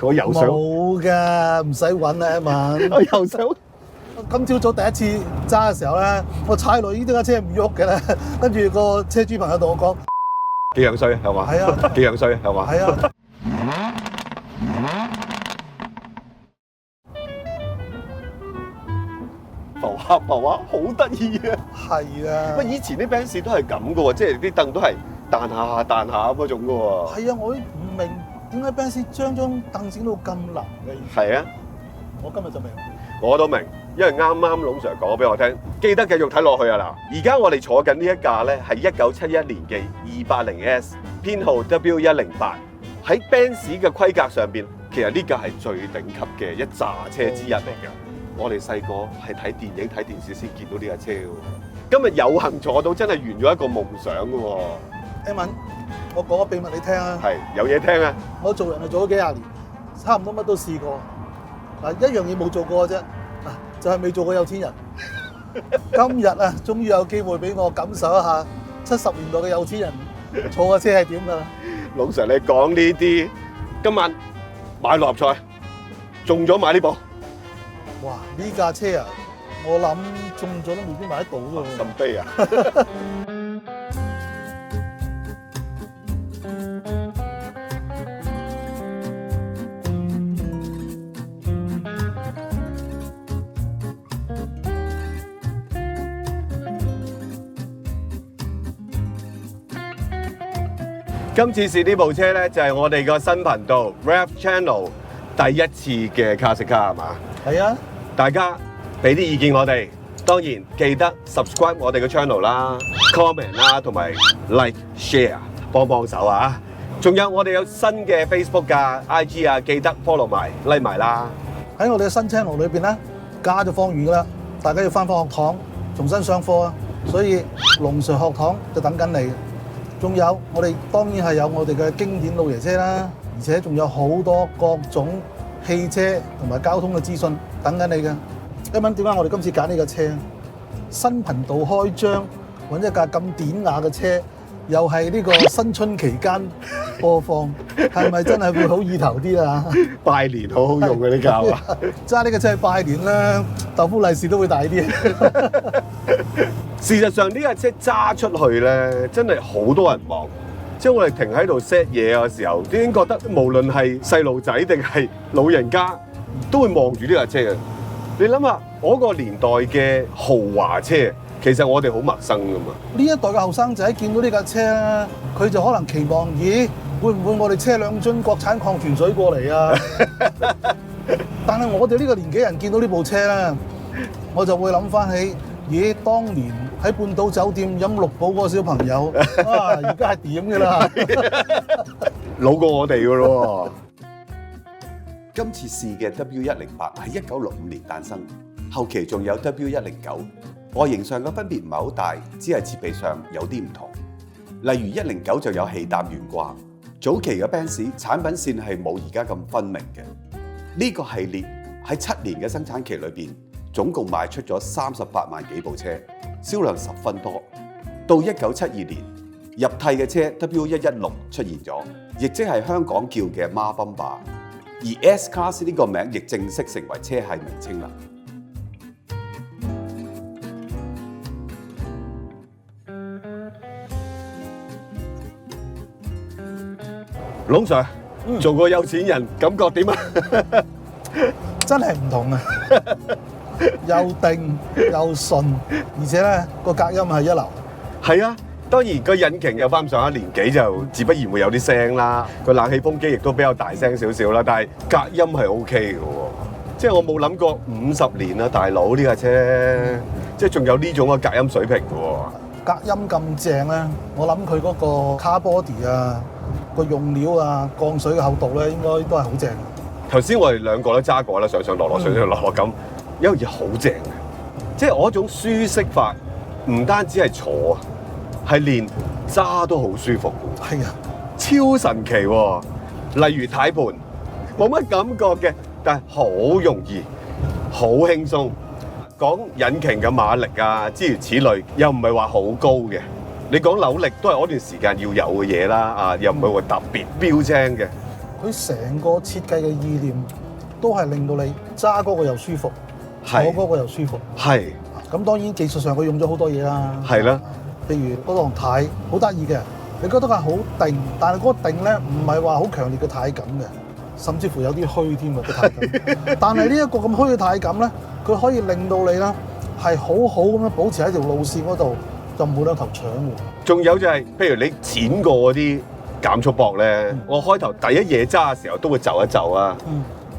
我又想，冇㗎，唔使揾啦，一晚。我又想。今朝早第一次揸嘅時候咧，我踩落呢架車唔喐嘅咧，跟住個車主朋友同我講：幾樣衰係嘛？係啊，幾樣衰係嘛？係啊。浮下浮下，好得意啊！係啊。喂，以前啲 Benz 都係咁嘅喎，即係啲凳都係彈下彈下嗰種嘅喎。係啊，我都唔明點解 Benz 將凳整到咁腍嘅。係啊，我今日就明。我都明，因為啱啱龍 Sir 講俾我聽，記得繼續睇落去啊嗱！而家我哋坐緊呢一架咧係1971年嘅280S，編號 W108。喺 Benz 嘅規格上邊，其實呢架係最頂級嘅一揸車之一嚟㗎。我哋細個係睇電影睇電視先見到呢架車㗎。今日有幸坐到，真係圓咗一個夢想㗎喎。Evan，我講個秘密你聽啊！係有嘢聽啊！我做人係做咗幾廿年，差唔多乜都試過。嗱，一樣嘢冇做過嘅啫，就係未做過有錢人。今日啊，終於有機會俾我感受一下70年代嘅有錢人坐嘅車係點㗎啦！龍 Sir 你講呢啲，今晚買六合彩中咗買呢部，哇！呢架車啊，我諗中咗都未必買得到㗎喎。咁悲啊！今次試呢部車咧，就係我哋個新頻道 Rev Channel 第一次嘅卡式卡係嘛？係啊，大家俾啲意見我哋，當然記得 subscribe 我哋嘅 channel 啦、comment 啦，同埋 like share 幫幫手啊！仲有我哋有新嘅 Facebook 㗎、IG 啊，記得 follow 埋、like 埋啦。喺我哋嘅新 channel 裏邊咧，假就放完㗎啦，大家要翻學堂重新上課啊，所以龍 Sir 學堂就等緊你。仲有我哋當然係有我哋嘅經典老爺車啦，而且仲有好多各種汽車同埋交通嘅資訊等緊你嘅。一問點解我哋今次揀呢架車？新頻道開張，揾一架咁典雅嘅車，又係呢個新春期間播放，係咪真係會好意頭啲啊？拜年好好用嘅呢架啊！揸呢架車拜年啦，豆腐利是都會大啲。事實上呢架車揸出去咧，真係好多人望。即係我哋停喺度 set 嘢嘅時候，已經覺得無論係細路仔定係老人家，都會望住呢架車嘅。你諗下，嗰個年代嘅豪華車，其實我哋好陌生噶嘛。呢一代嘅後生仔見到呢架車咧，佢就可能期望，咦，會唔會我哋車兩樽國產礦泉水過嚟啊？但係我哋呢個年紀人見到呢部車咧，我就會諗翻起，咦，當年喺半島酒店飲綠寶嗰個小朋友啊，而家係點㗎啦？老過我哋噶咯。今次試嘅 W108係1965年誕生，後期仲有 W109，外形上嘅分別唔係好大，只係設備上有啲唔同。例如109就有氣膽懸掛，早期嘅 Benz 產品線係冇而家咁分明嘅。呢個系列喺7年嘅生產期裏邊，總共賣出咗38萬幾部車，銷量十分多。到1972年，入替嘅車 W116 出現咗，亦即係香港叫嘅孖賓霸。而 S-Class 呢個名亦正式成為車系名稱啦。龍 Sir，做個有錢人感覺點啊？真係唔同啊！又定又順，而且咧個隔音係一流。係啊，當然個引擎有翻上一年紀就自不然會有啲聲啦，個冷氣風機亦都比較大聲少少啦，但係隔音係 OK 嘅喎。即係我冇諗過50年啊，大佬呢架車，即係仲有呢種嘅隔音水平嘅喎。隔音咁正咧，我諗佢嗰個 car body 啊，個用料啊，降水嘅厚度咧，應該都係好正。頭先我哋兩個都揸過啦，上上落落上上落落咁，有樣嘢好正嘅，即係我嗰種舒適法，唔單止係坐啊，係連揸都好舒服嘅。係啊，超神奇喎！例如軚盤冇乜感覺嘅，但係好容易、好輕鬆。講引擎嘅馬力啊，諸如此類，又唔係話好高嘅。你講扭力都係嗰段時間要有嘅嘢啦，啊，又唔係話特別標青嘅。佢成個設計嘅意念都係令到你揸嗰個又舒服，坐係嗰個又舒服。係咁當然技術上佢用咗好多嘢啦。係啦，譬如嗰個軚好得意嘅，你覺得佢係好定，但係嗰個定咧唔係話好強烈嘅軚感嘅，甚至乎有啲虛添啊個軚感。但係呢一個咁虛嘅軚感咧，佢可以令到你咧係好好咁樣保持喺條路線嗰度，就冇兩頭搶喎。仲有就係、譬如你剪過嗰啲減速膊咧，我開頭第一嘢揸嘅時候都會就一就啊。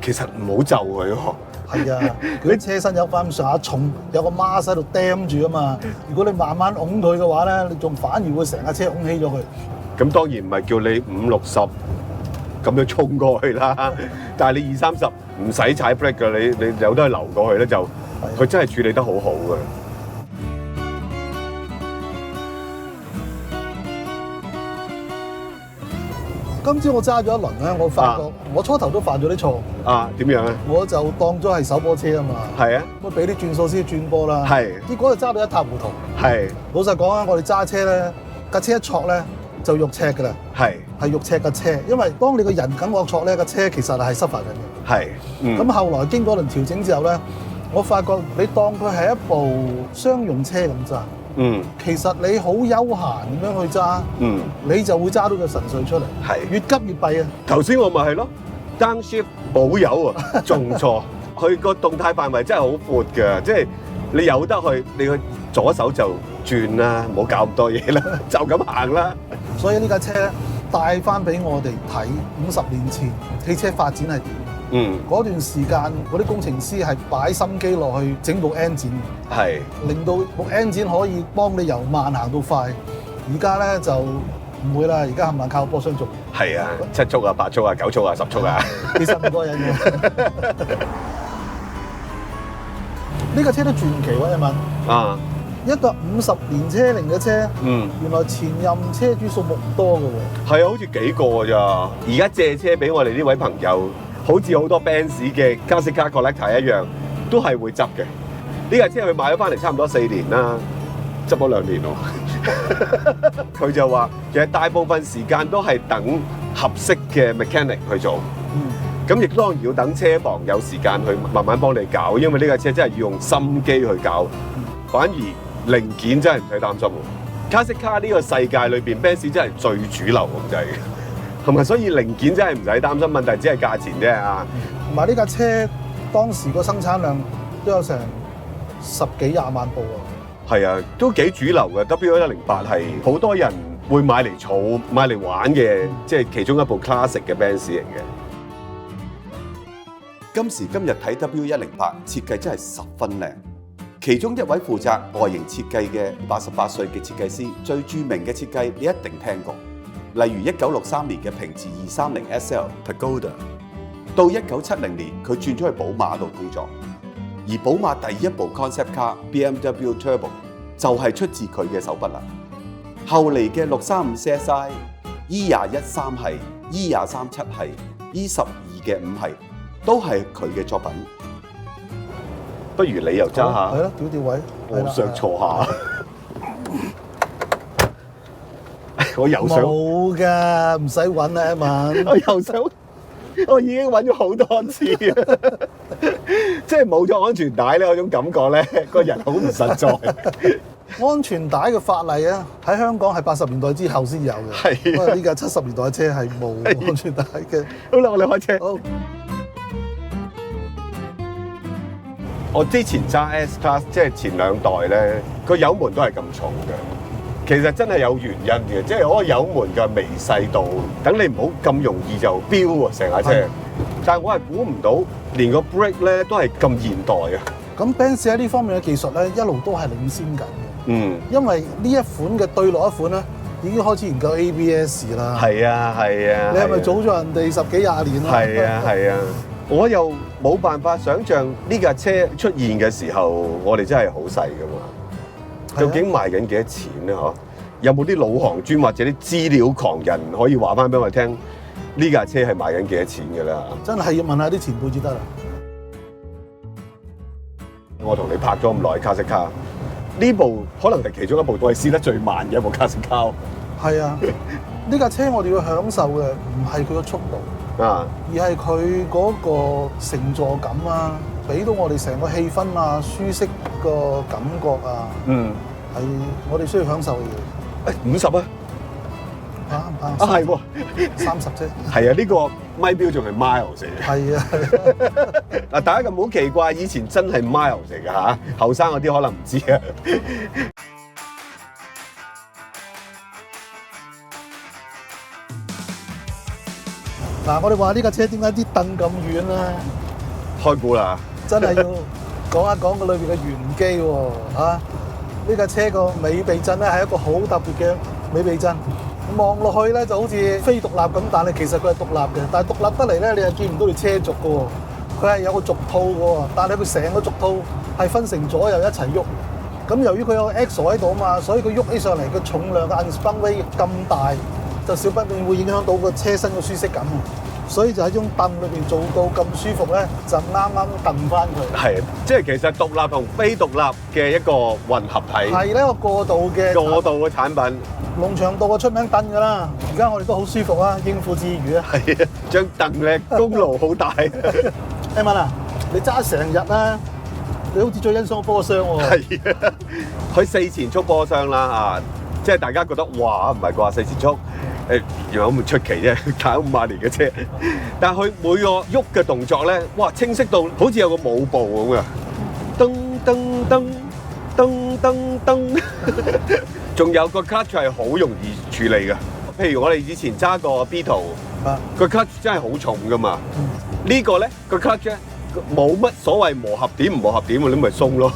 其實唔好就佢喎。係啊，佢啲車身有翻咁上下重，有個孖喺度釘住啊嘛。如果你慢慢擁佢嘅話咧，你仲反而會成架車擁起咗佢。咁當然唔係叫你5、60咁樣衝過去啦，但係你20、30唔使踩 brake 㗎，你有得去流過去咧，就佢真係處理得好好嘅。今朝我揸咗一輪咧，我發覺我初頭都犯咗啲錯。啊，點樣啊？我就當咗係手波車啊嘛。係啊，咁俾啲轉數先轉波啦。係。結果就揸到一塌糊塗。係老實講啊，我哋揸車咧，架車一挫咧就肉赤㗎啦。係肉赤架車，因為當你個人感覺挫咧，架車其實係濕滑緊嘅。係。咁後來經過一輪調整之後咧，我發覺你當佢係一部商用車咁揸。其實你好悠閒咁樣去揸，你就會揸到個神髓出嚟。係。越急越弊啊！頭先我咪係咯 ，downshift 冇油啊，仲錯。佢個動態範圍真係好闊㗎，即係你有得去，你去左手就轉啦，唔好搞咁多嘢啦，就咁行啦。所以呢架車咧帶翻俾我哋睇50年前汽車發展係點。嗰段時間嗰啲工程師係擺心機落去整部 engine， 係令到部 engine 可以幫你由慢行到快。而家咧就唔會啦，而家冚唪唥靠波箱做。係啊，7速啊、8速啊、9速啊、10速啊。其實唔過癮嘅。呢架車都傳奇喎，一問。啊！一架50年車齡嘅車，原來前任車主數目唔多嘅喎。係啊，好似幾個㗎咋？而家借車俾我哋呢位朋友，好似好多 Benz 嘅 Classic Car Collector 一樣，都係會執嘅。呢架車佢買咗翻嚟差唔多4年啦，執咗2年喎。佢就話其實大部分時間都係等合適嘅 mechanic 去做。咁亦當然要等車房有時間去慢慢幫你搞，因為呢架車真係要用心機去搞。反而零件真係唔使擔心喎。Classic Car 呢個世界裏邊 Benz 真係最主流咁滯嘅，係咪？所以零件真係唔使擔心，問題只係價錢啫啊！同埋呢架車當時個生產量都有成10幾20萬部啊！係啊，都幾主流嘅。W108係好多人會買嚟儲、買嚟玩嘅，即係其中一部 classic 嘅 Benz 嚟嘅。今時今日睇 W108設計真係十分靚。其中一位負責外形設計嘅88歲嘅設計師，最著名嘅設計你一定聽過，例如1963年嘅平治230 SL Pagoda， 到1970年佢轉咗去寶馬度工作，而寶馬第一部 concept car BMW Turbo 就係出自佢嘅手筆啦。後嚟嘅635 CSI、E21 3系、E23 7系、E12嘅5系都係佢嘅作品。不如你又揸下，係咯，調位，我想坐下。我又想冇㗎，唔使揾啦，一晚。我又想，我已經揾咗好多次啊！即係冇咗安全帶咧，嗰種感覺咧，個人好唔實在。安全帶嘅法例啊，喺香港係80年代之後先有嘅。係，因為呢架70年代嘅車係冇安全帶嘅。好啦，我哋開車。好。我之前揸 S Class， 即係前2代咧，個油門都係咁重嘅。其實真係有原因嘅，即係嗰個油門嘅微細度，等你唔好咁容易就飆喎成架車。但係我係估唔到，連個 brake 咧都係咁現代啊！咁 Benz 喺呢方面嘅技術咧，一路都係領先緊嘅。因為呢一款嘅對落一款咧，已經開始研究 ABS 啦。係啊，係啊。你係咪早咗人哋10幾20年啊？係啊，係啊。我又冇辦法想像呢架車出現嘅時候，我哋真係好細㗎嘛。究竟賣緊幾多錢咧？嗬？有冇啲老行專或者啲資料狂人可以話翻俾我聽，呢架車係賣緊幾多錢㗎啦？真係要問下啲前輩至得啦。我同你拍咗咁耐 Classic Car，呢部可能係其中一部我係試得最慢嘅一部 Classic Car。係啊，呢架車我哋要享受嘅唔係佢個速度，啊，而係佢嗰個乘坐感啊，俾到我哋成個氣氛啊、舒適個感覺啊，係我哋需要享受嘅嘢。 50啊，唔啱，係喎， 30啫。係啊，呢個咪錶仲係 miles 嚟嘅。係啊，嗱，大家咁好奇怪，以前真係 miles 嚟㗎嚇，後生嗰啲可能唔知啊。嗱，我哋話呢架車點解啲凳咁遠咧？開估啦，真係要講一講個裏邊嘅玄機喎嚇！呢架車個尾避震咧係一個好特別嘅尾避震，望落去咧就好似非獨立咁，但係其實佢係獨立嘅。但係獨立得嚟咧，你係見唔到條車軸嘅喎，佢係有個軸套嘅喎，但係佢成個軸套係分成左右一齊喐。咁由於佢有個 axle 喺度啊嘛，所以佢喐起上嚟個重量嘅 unsprung weight 咁大，就少不免會影響到個車身嘅舒適感。所以就喺種凳裏邊做到咁舒服咧，就啱啱蹬翻佢。係，即係其實獨立同非獨立嘅一個混合體，係呢個過渡嘅嘅產品。龍翔道嘅出名凳㗎啦，而家我哋都好舒服啊，應付自如啊。係啊，張凳咧功勞好大。Evan啊，你揸成日咧，你好似最欣賞波箱喎。係啊，佢4前速波箱啦啊，即係大家覺得哇唔係啩4前速？有咁出奇啫，打50年嘅車，但係佢每個喐嘅動作咧，哇清晰到好似有個舞步咁啊！噔噔噔噔噔噔，仲有個 clutch 係好容易處理嘅。譬如我哋以前揸個 Beetle，個 clutch 真係好重噶嘛。呢個咧個 clutch 咧冇乜所謂磨合點唔磨合點，你咪鬆咯，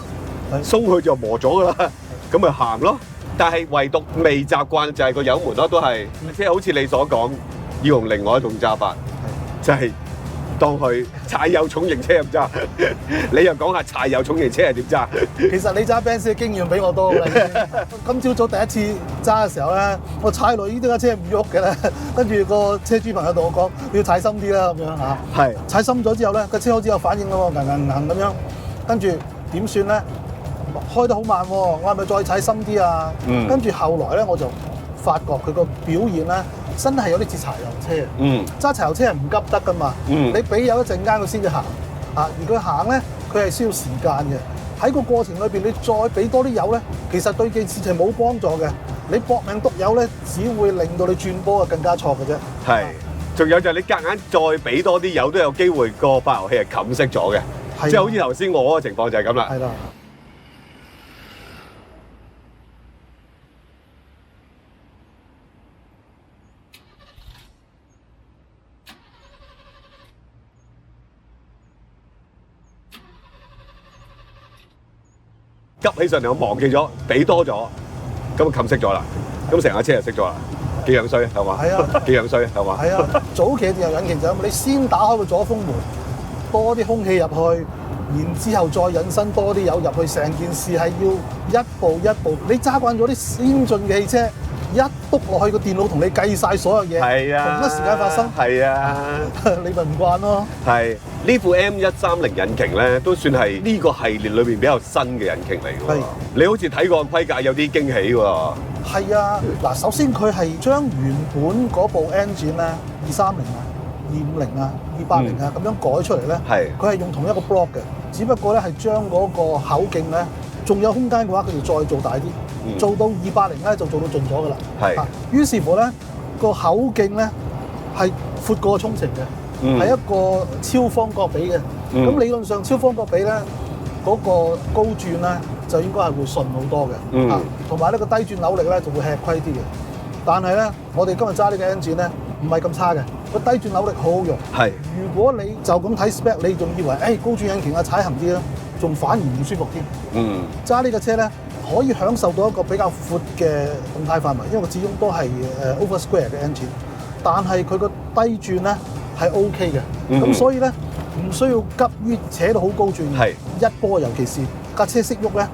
鬆佢就磨咗噶啦，咁咪行咯。但係唯獨未習慣就係個油門咯，都係即係好似你所講，要用另外一種揸法，就係當佢柴油重型車咁揸。你又講下柴油重型車係點揸？其實你揸 Benz 嘅經驗比我多啦。今朝早第一次揸嘅時候咧，我踩落呢架車唔喐嘅咧，跟住個車主朋友同我講：你要踩深啲啦咁樣嚇。係踩深咗之後咧，個車開始有反應啦喎，咁樣，跟住點算咧？開得好慢喎，我係咪再踩深啲啊？跟住後來咧，我就發覺佢個表現咧，真係有啲似柴油車。揸柴油車係唔急得噶嘛。你俾油一陣間佢先至行，而佢行咧，佢係需要時間嘅。喺個過程裏邊，你再俾多啲油咧，其實對件事情冇幫助嘅。你搏命篤油咧，只會令到你轉波啊更加錯嘅啫。係，仲有就係你夾硬再俾多啲油，都有機會個發油器係冚熄咗嘅。即係好似頭先我嗰個情況就係咁啦。係啦。急起上嚟，我忘記咗俾多咗，咁就冚熄咗啦，咁成架車就熄咗啦，幾樣衰係嘛？係啊，幾樣衰係嘛？係啊，早期嘅電油引擎就咁，你先打開個左風門，多啲空氣入去，然之後再引申多啲油入去，成件事係要一步一步。你揸慣咗啲先進嘅汽車，一篤落去個電腦同你計晒所有嘢，係啊，同一時間發生，係啊，你咪唔慣咯。係呢副 M130引擎咧，都算係呢個系列裏邊比較新嘅引擎嚟㗎喎。你好似睇過規格有啲驚喜喎。係啊，嗱，首先佢係將原本嗰部 engine 咧230啊、250啊、280啊咁樣改出嚟咧，佢係用同一個 block 嘅，只不過咧係將嗰個口徑咧，仲有空間嘅話，佢就再做大啲，做到280咧就做到盡咗㗎啦。係，於是乎咧個口徑咧係闊過衝程嘅，係一個超方角比嘅。咁理論上超方角比咧嗰個高轉咧就應該係會順好多嘅，同埋呢個低轉扭力咧就會吃虧啲嘅。但係咧，我哋今日揸呢個 engine 咧唔係咁差嘅，個低轉扭力好好用。係，如果你就咁睇 spec，你仲以為高轉引擎啊踩行啲啦，仲反而唔舒服添。揸呢個車咧可以享受到一個比較闊嘅動態範圍，因為佢始終都係over square 嘅 engine，但係佢個低轉咧係 OK 嘅。咁所以咧唔需要急於扯到好高轉，一波尤其是架車識喐咧，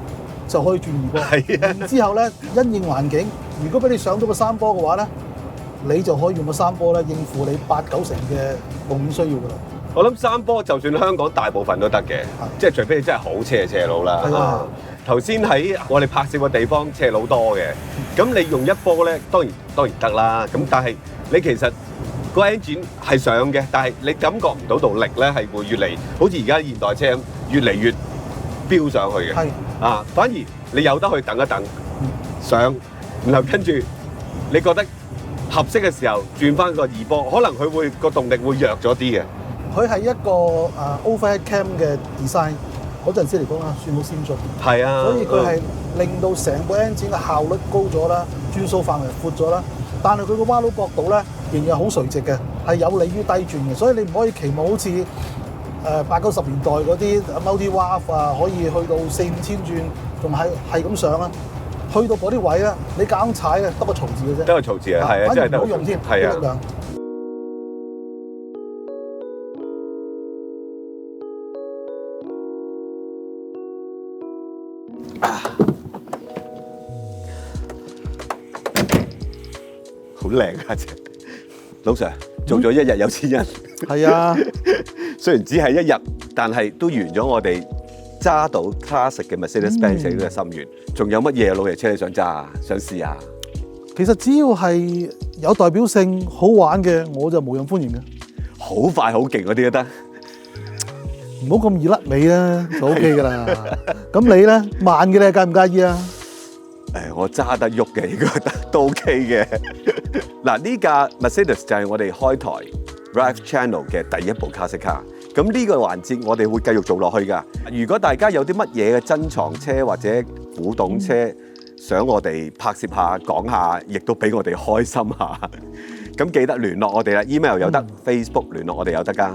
就可以轉2波。然之後咧，因應環境，如果俾你上到個3波嘅話咧，你就可以用個3波咧應付你8-9成嘅路面需要㗎啦。我諗3波就算香港大部分都得嘅，即係除非你真係好斜路啦。頭先喺我哋拍攝嘅地方斜路多嘅，咁你用1波咧當然得啦。咁但係你其實個 engine 係上嘅，但係你感覺唔到動力咧，係會越嚟好似而家現代車咁越嚟越飆上去嘅。係啊，反而你有得去等一等上，然後跟住你覺得合適嘅時候轉翻個二波，可能佢會個動力會弱咗啲嘅。佢係一個overhead cam 嘅 design，嗰陣時嚟講啊，算好先進。係啊，所以佢係令到成部 engine 嘅效率高咗啦，轉數範圍闊咗啦。但係佢個彎路角度咧仍然好垂直嘅，係有利於低轉嘅。所以你唔可以期望好似80-90年代嗰啲 multi valve 啊，可以去到4-5千轉，仲係咁上啊。去到嗰啲位咧，你夾硬踩啊，得個嘈字嘅啫。得個嘈字啊，係啊，反而真係得唔好用添，係啊力。量。好靚啊！隻老 Sir 做咗一日有錢人，係啊，雖然只係一日，但係都完咗我哋揸到 classic 嘅 Mercedes-Benz 呢個心願。仲有乜嘢老爺車你想揸啊？想試啊？其實只要係有代表性、好玩嘅，我就無任歡迎嘅。好快好勁嗰啲都得。唔好咁易甩尾啦，就 OK 噶啦。咁你咧慢嘅你介唔介意啊？我揸得喐嘅，應該都 OK 嘅。嗱，呢架 Mercedes 就係我哋開台 Drive Channel 嘅第一部 classic car。咁呢個環節我哋會繼續做落去㗎。如果大家有啲乜嘢嘅珍藏車或者古董車，想我哋拍攝下、講下，亦都俾我哋開心下。咁記得聯絡我哋啦，email 有得，Facebook 聯絡我哋有得㗎。